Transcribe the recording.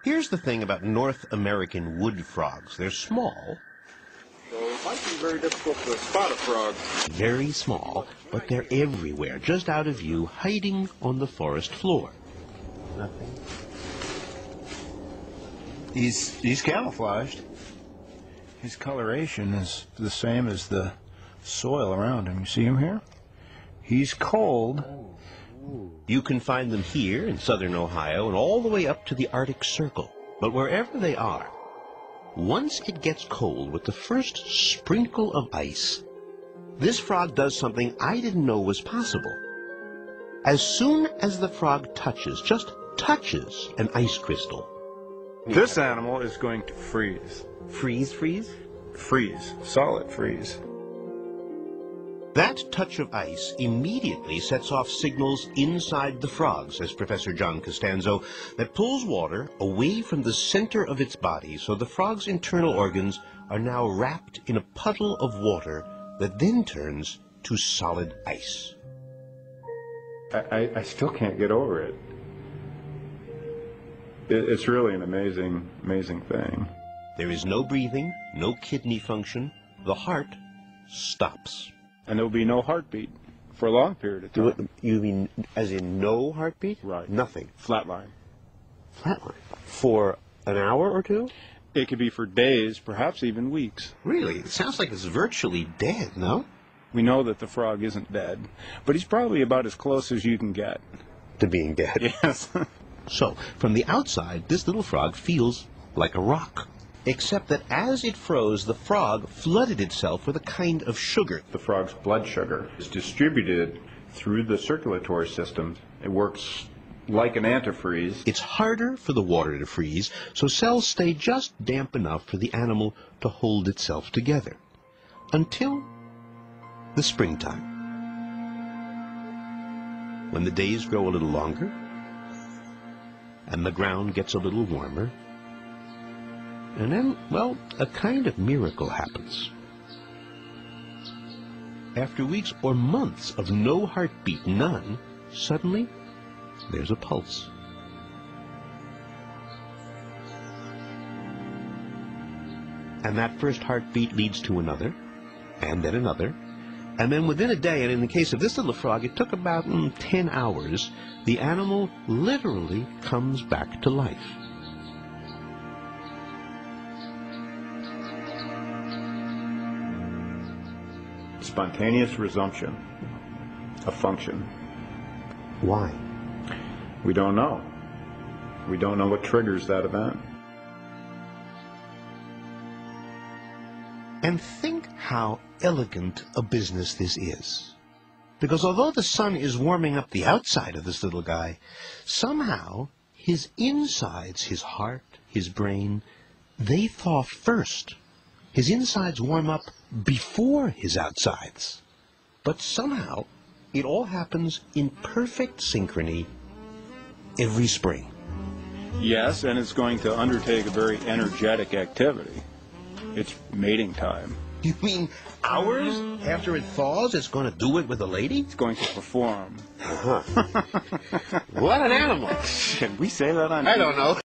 Here's the thing about North American wood frogs. They're small. So it might be very difficult to spot a frog. Very small, but they're everywhere, just out of view, hiding on the forest floor. Nothing. He's camouflaged. His coloration is the same as the soil around him. You see him here? He's cold. You can find them here in southern Ohio and all the way up to the Arctic Circle. But wherever they are, once it gets cold with the first sprinkle of ice, this frog does something I didn't know was possible. As soon as the frog touches, just touches an ice crystal. This animal is going to freeze. Freeze? Freeze. Solid freeze. That touch of ice immediately sets off signals inside the frog, says Professor John Costanzo, that pulls water away from the center of its body, so the frog's internal organs are now wrapped in a puddle of water that then turns to solid ice. I still can't get over it. It's really an amazing thing. There is no breathing, no kidney function. The heart stops. And there'll be no heartbeat for a long period of time. You mean as in no heartbeat? Right. Nothing. Flatline. Flatline. For an hour or two? It could be for days, perhaps even weeks. Really? It sounds like it's virtually dead, no? We know that the frog isn't dead, but he's probably about as close as you can get. To being dead? Yes. So, from the outside, this little frog feels like a rock. Except that as it froze, the frog flooded itself with a kind of sugar. The frog's blood sugar is distributed through the circulatory system. It works like an antifreeze. It's harder for the water to freeze, so cells stay just damp enough for the animal to hold itself together. Until the springtime. When the days grow a little longer, and the ground gets a little warmer, and then, well, a kind of miracle happens. After weeks or months of no heartbeat, none, suddenly there's a pulse. And that first heartbeat leads to another, and then another, and then within a day, and in the case of this little frog, it took about 10 hours, the animal literally comes back to life. Spontaneous resumption of function. Why? We don't know. We don't know what triggers that event. And think how elegant a business this is. Because although the sun is warming up the outside of this little guy, somehow his insides, his heart, his brain, they thaw first. His insides warm up before his outsides. But somehow, it all happens in perfect synchrony every spring. Yes, and it's going to undertake a very energetic activity. It's mating time. You mean hours after it thaws, it's going to do it with a lady? It's going to perform. What an animal. Can we say that on I don't know.